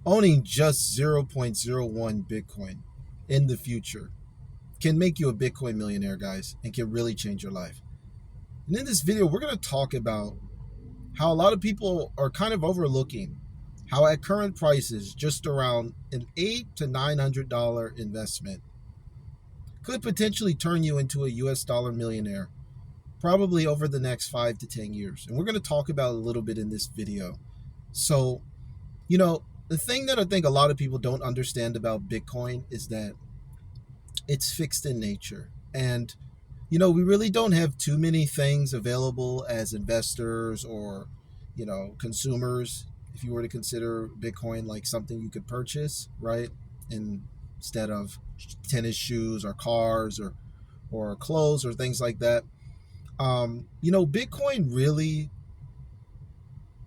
owning just 0.01 Bitcoin in the future can make you a Bitcoin millionaire, guys, and can really change your life. And in this video, we're going to talk about how a lot of people are kind of overlooking how at current prices, just around an $800 to $900 investment could potentially turn you into a US dollar millionaire, probably over the next 5 to 10 years. And we're going to talk about a little bit in this video. So, the thing that I think a lot of people don't understand about Bitcoin is that it's fixed in nature. And, we really don't have too many things available as investors or, consumers. If you were to consider Bitcoin like something you could purchase, right? Instead of tennis shoes or cars or clothes or things like that. Bitcoin really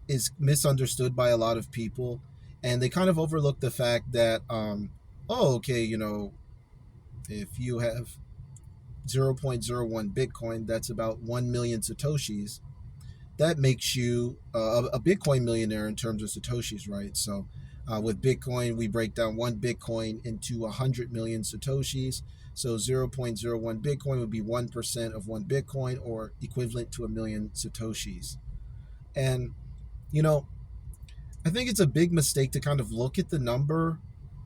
is misunderstood by a lot of people, and they kind of overlook the fact that, oh, okay, if you have 0.01 Bitcoin, that's about 1 million Satoshis. That makes you a Bitcoin millionaire in terms of Satoshis, right? So with Bitcoin, we break down one Bitcoin into 100 million Satoshis. So 0.01 Bitcoin would be 1% of one Bitcoin, or equivalent to a million Satoshis. And, you know, I think it's a big mistake to kind of look at the number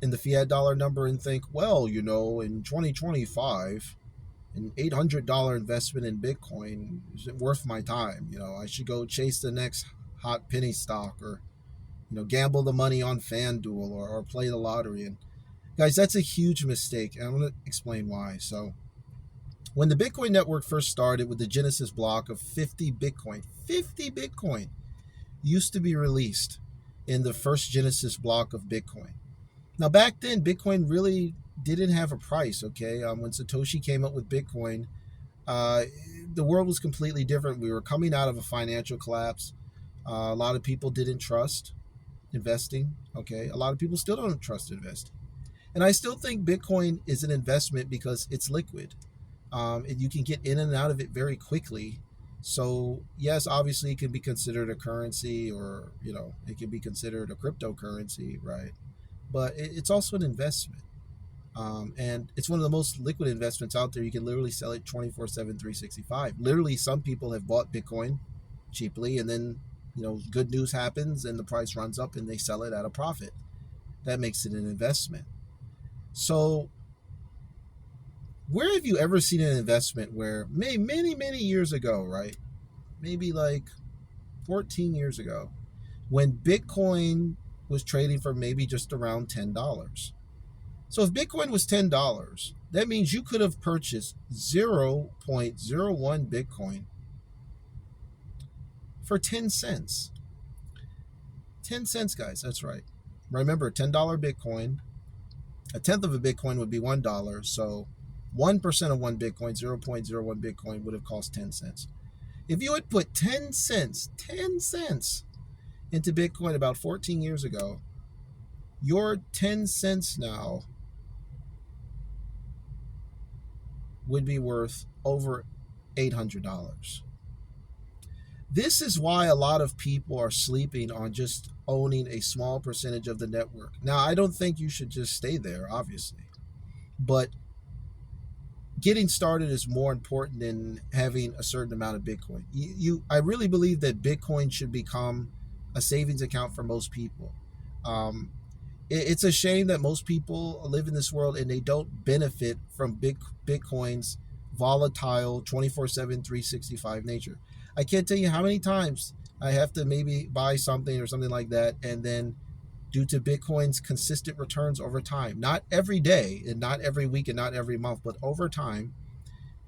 in the fiat dollar number and think, well, in 2025, an $800 investment in Bitcoin isn't worth my time. I should go chase the next hot penny stock, or, gamble the money on FanDuel, or play the lottery. And guys, that's a huge mistake. And I'm going to explain why. So when the Bitcoin network first started with the Genesis block of 50 Bitcoin used to be released in the first Genesis block of Bitcoin. Now, back then, Bitcoin really didn't have a price, okay? When Satoshi came up with Bitcoin, uh, the world was completely different. We were coming out of a financial collapse. A lot of people didn't trust investing, okay? A lot of people still don't trust investing. And I still think Bitcoin is an investment because it's liquid. And you can get in and out of it very quickly. So, yes, obviously it can be considered a currency, or, it can be considered a cryptocurrency, right? But it's also an investment. And it's one of the most liquid investments out there. You can literally sell it 24/7, 365. Literally, some people have bought Bitcoin cheaply, and then, good news happens and the price runs up and they sell it at a profit. That makes it an investment. So, where have you ever seen an investment where many years ago, right? Maybe like 14 years ago, when Bitcoin was trading for maybe just around $10. So if Bitcoin was $10, that means you could have purchased 0.01 Bitcoin for 10 cents. 10 cents, guys, that's right. Remember, $10 Bitcoin, a tenth of a Bitcoin would be $1. So 1% of one Bitcoin, 0.01 Bitcoin, would have cost 10 cents. If you had put 10 cents into Bitcoin about 14 years ago, your 10 cents now would be worth over $800. This is why a lot of people are sleeping on just owning a small percentage of the network. Now, I don't think you should just stay there, obviously, but getting started is more important than having a certain amount of Bitcoin. I really believe that Bitcoin should become a savings account for most people. It's a shame that most people live in this world and they don't benefit from Bitcoin's volatile 24/7, 365 nature. I can't tell you how many times I have to maybe buy something or something like that, and then due to Bitcoin's consistent returns over time, not every day and not every week and not every month, but over time,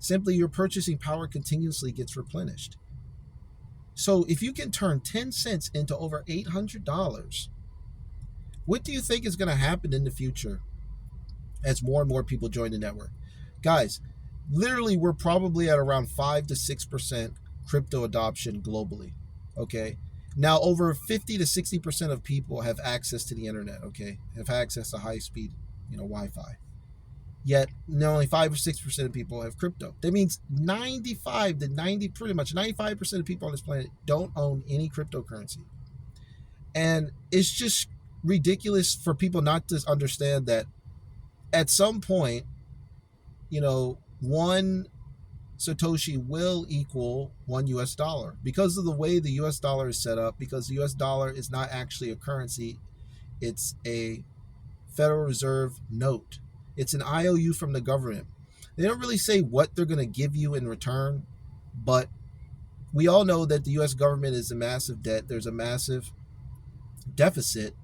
simply your purchasing power continuously gets replenished. So if you can turn 10 cents into over $800, what do you think is going to happen in the future as more and more people join the network? Guys, literally, we're probably at around 5 to 6% crypto adoption globally. Okay. Now, over 50 to 60% of people have access to the internet. Okay. Have access to high speed, Wi Fi. Yet, only 5 or 6% of people have crypto. That means 95% of people on this planet don't own any cryptocurrency. And it's just ridiculous for people not to understand that at some point, one Satoshi will equal $1 because of the way the US dollar is set up, because the US dollar is not actually a currency, it's a Federal Reserve note. It's an IOU from the government. They don't really say what they're going to give you in return, but we all know that the US government is a massive debt. There's a massive deficit,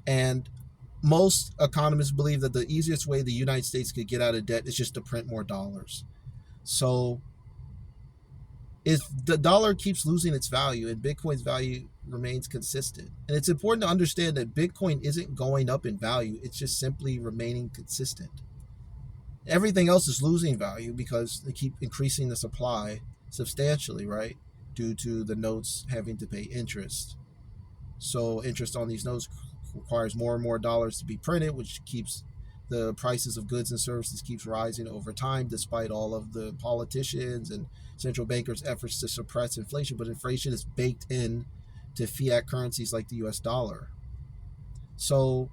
and most economists believe that the easiest way the United States could get out of debt is just to print more dollars. So if the dollar keeps losing its value and Bitcoin's value remains consistent, and it's important to understand that Bitcoin isn't going up in value, it's just simply remaining consistent. Everything else is losing value because they keep increasing the supply substantially, right? Due to the notes having to pay interest. So interest on these notes requires more and more dollars to be printed, which keeps the prices of goods and services keeps rising over time, despite all of the politicians and central bankers' efforts to suppress inflation. But inflation is baked in to fiat currencies like the US dollar. So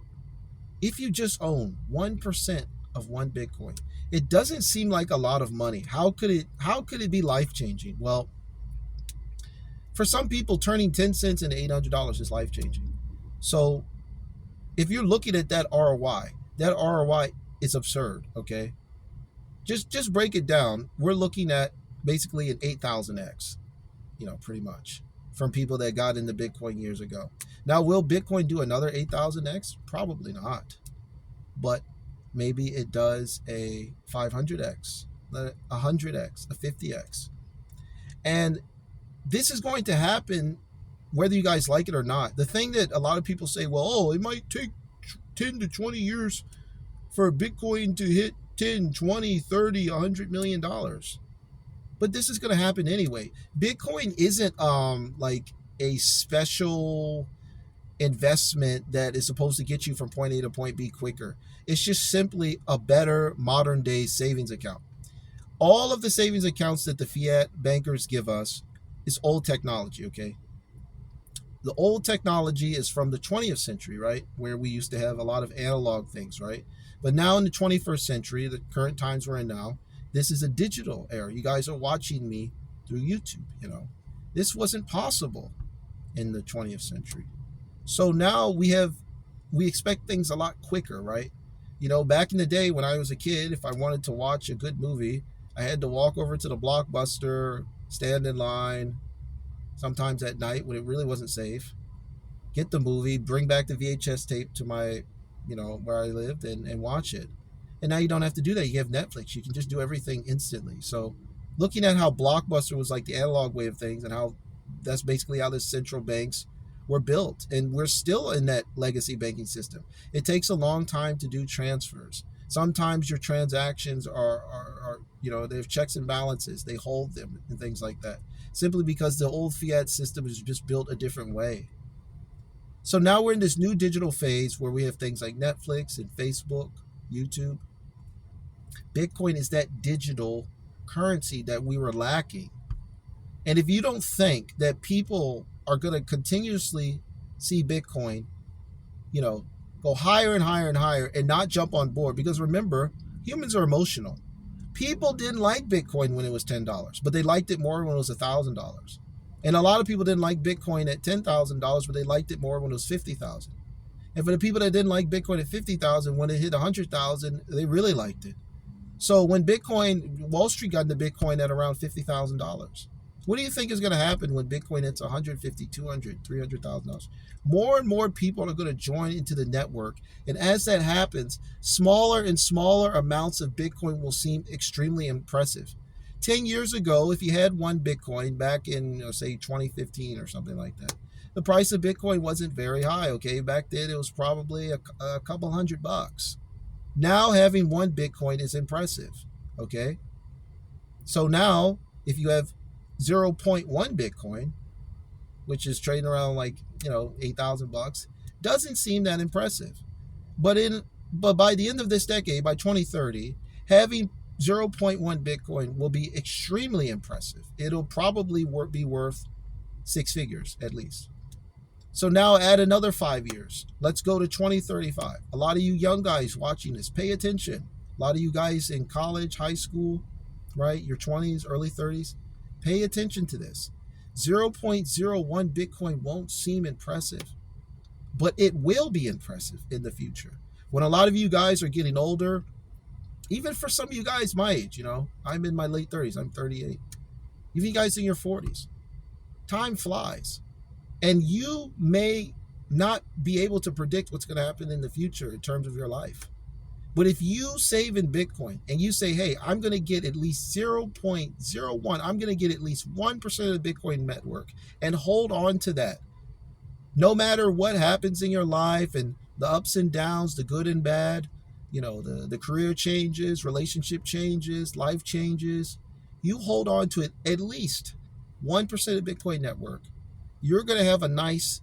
if you just own 1% of one Bitcoin, it doesn't seem like a lot of money. How could it be life-changing? Well, for some people, turning 10 cents into $800 is life-changing. So if you're looking at that ROI is absurd, okay? Just break it down. We're looking at basically an 8,000x, pretty much, from people that got into Bitcoin years ago. Now, will Bitcoin do another 8,000x? Probably not. But maybe it does a 500x, a 100x, a 50x. And this is going to happen whether you guys like it or not. The thing that a lot of people say, well, it might take 10 to 20 years for Bitcoin to hit 10, 20, 30, $100 million. But this is going to happen anyway. Bitcoin isn't like a special investment that is supposed to get you from point A to point B quicker. It's just simply a better modern day savings account. All of the savings accounts that the fiat bankers give us is old technology, okay? The old technology is from the 20th century, right? Where we used to have a lot of analog things, right? But now in the 21st century, the current times we're in now, this is a digital era. You guys are watching me through YouTube, This wasn't possible in the 20th century. So now we expect things a lot quicker, right? Back in the day when I was a kid, if I wanted to watch a good movie, I had to walk over to the Blockbuster, stand in line, sometimes at night when it really wasn't safe, get the movie, bring back the VHS tape to my, where I lived and watch it. And now you don't have to do that. You have Netflix. You can just do everything instantly. So looking at how Blockbuster was like the analog way of things and how that's basically how the central banks were built. And we're still in that legacy banking system. It takes a long time to do transfers. Sometimes your transactions are they have checks and balances. They hold them and things like that, simply because the old fiat system is just built a different way. So now we're in this new digital phase where we have things like Netflix and Facebook, YouTube. Bitcoin is that digital currency that we were lacking. And if you don't think that people are going to continuously see Bitcoin, go higher and higher and higher and not jump on board, because remember, humans are emotional. People didn't like Bitcoin when it was $10, but they liked it more when it was $1,000. And a lot of people didn't like Bitcoin at $10,000, but they liked it more when it was $50,000. And for the people that didn't like Bitcoin at $50,000, when it hit $100,000, they really liked it. So when Wall Street got into Bitcoin at around $50,000. What do you think is going to happen when Bitcoin hits $150,000, $200,000, $300,000? More and more people are going to join into the network. And as that happens, smaller and smaller amounts of Bitcoin will seem extremely impressive. 10 years ago, if you had one Bitcoin back in, say, 2015 or something like that, the price of Bitcoin wasn't very high, okay? Back then, it was probably a couple $100. Now, having one Bitcoin is impressive, okay? So now, if you have 0.1 Bitcoin, which is trading around like, $8,000, doesn't seem that impressive. But by the end of this decade, by 2030, having 0.1 Bitcoin will be extremely impressive. It'll probably be worth six figures at least. So now add another 5 years. Let's go to 2035. A lot of you young guys watching this, pay attention. A lot of you guys in college, high school, right? Your 20s, early 30s, pay attention to this. 0.01 Bitcoin won't seem impressive, but it will be impressive in the future. When a lot of you guys are getting older, even for some of you guys my age, I'm in my late 30s, I'm 38. Even you guys in your 40s, time flies. And you may not be able to predict what's going to happen in the future in terms of your life. But if you save in Bitcoin and you say, hey, I'm going to get at least 0.01, I'm going to get at least 1% of the Bitcoin network and hold on to that. No matter what happens in your life and the ups and downs, the good and bad, the career changes, relationship changes, life changes, you hold on to it at least 1% of the Bitcoin network. You're going to have a nice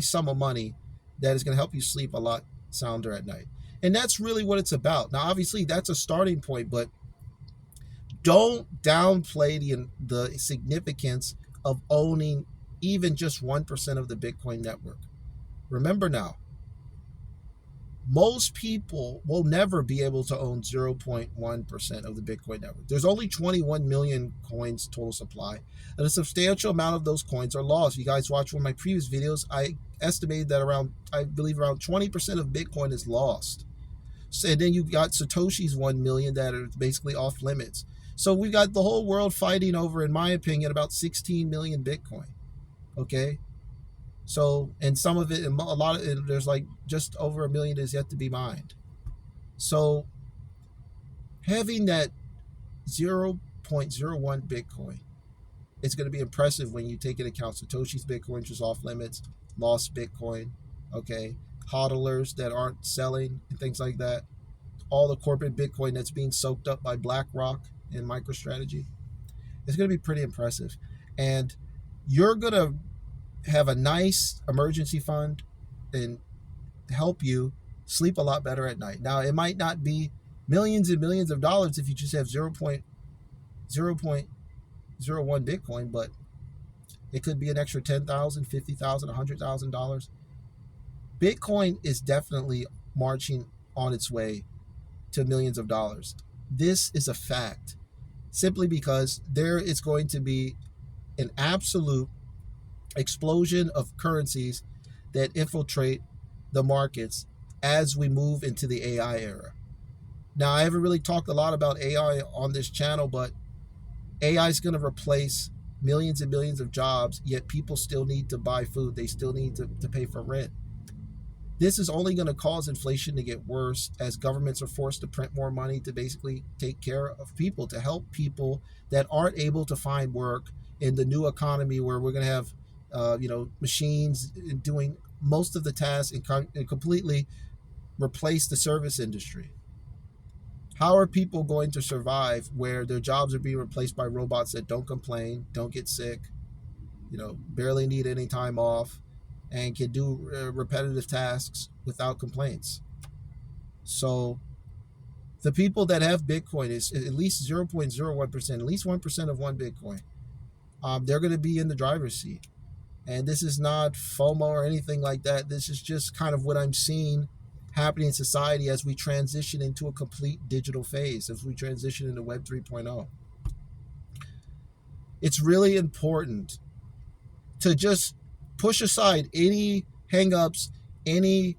sum of money that is going to help you sleep a lot sounder at night. And that's really what it's about. Now, obviously, that's a starting point, but don't downplay the significance of owning even just 1% of the Bitcoin network. Remember now, most people will never be able to own 0.1% of the Bitcoin network. There's only 21 million coins total supply, and a substantial amount of those coins are lost. You guys watch one of my previous videos, I estimated that around 20% of Bitcoin is lost. So, and then you've got Satoshi's 1 million that are basically off limits. So we've got the whole world fighting over, in my opinion, about 16 million Bitcoin. Okay? So, and some of it, a lot of it, there's like just over 1 million is yet to be mined. So, having that 0.01 Bitcoin, it's going to be impressive when you take into account Satoshi's Bitcoin, which is off limits, lost Bitcoin, okay, hodlers that aren't selling and things like that, all the corporate Bitcoin that's being soaked up by BlackRock and MicroStrategy. It's going to be pretty impressive. And you're going to have a nice emergency fund and help you sleep a lot better at night. Now, it might not be millions and millions of dollars if you just have 0.01 Bitcoin, but it could be an extra $10,000, $50,000, $100,000. Bitcoin is definitely marching on its way to millions of dollars. This is a fact, simply because there is going to be an absolute explosion of currencies that infiltrate the markets as we move into the AI era. Now, I haven't really talked a lot about AI on this channel, but AI is going to replace millions and millions of jobs, yet people still need to buy food. They still need to pay for rent. This is only going to cause inflation to get worse as governments are forced to print more money to basically take care of people, to help people that aren't able to find work in the new economy where we're going to have machines doing most of the tasks and completely replace the service industry. How are people going to survive where their jobs are being replaced by robots that don't complain, don't get sick, barely need any time off, and can do repetitive tasks without complaints? So the people that have Bitcoin is at least 0.01%, at least 1% of one Bitcoin. They're going to be in the driver's seat. And this is not FOMO or anything like that. This is just kind of what I'm seeing happening in society as we transition into a complete digital phase, as we transition into Web 3.0. It's really important to just push aside any hangups, any,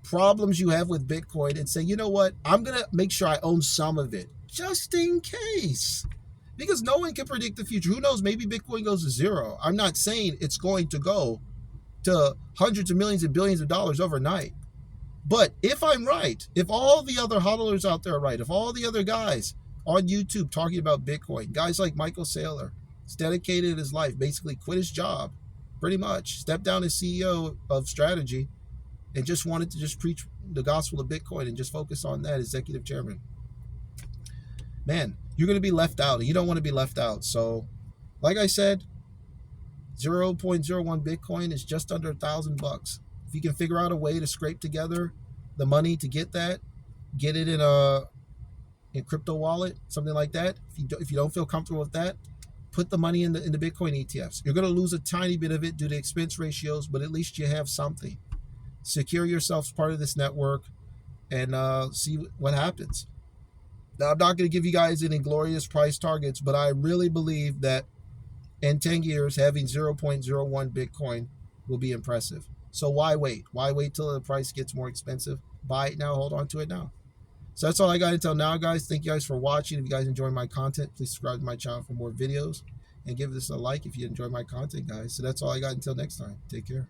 problems you have with Bitcoin and say, you know what, I'm going to make sure I own some of it just in case. Because no one can predict the future. Who knows? Maybe Bitcoin goes to zero. I'm not saying it's going to go to hundreds of millions and billions of dollars overnight. But if I'm right, if all the other hodlers out there are right, if all the other guys on YouTube talking about Bitcoin, guys like Michael Saylor, he's dedicated his life, basically quit his job, pretty much, stepped down as CEO of strategy and just wanted to just preach the gospel of Bitcoin and just focus on that, executive chairman. Man, you're going to be left out, and you don't want to be left out. So, like I said, 0.01 Bitcoin is just under $1,000. If you can figure out a way to scrape together the money to get that, get it in a crypto wallet, something like that. If you don't feel comfortable with that, put the money in the Bitcoin ETFs. You're going to lose a tiny bit of it due to expense ratios, but at least you have something. Secure yourself as part of this network and see what happens. Now, I'm not going to give you guys any glorious price targets, but I really believe that in 10 years, having 0.01 Bitcoin will be impressive. So why wait? Why wait till the price gets more expensive? Buy it now, hold on to it now. So that's all I got until now, guys. Thank you guys for watching. If you guys enjoy my content, please subscribe to my channel for more videos and give this a like if you enjoy my content, guys. So that's all I got until next time. Take care.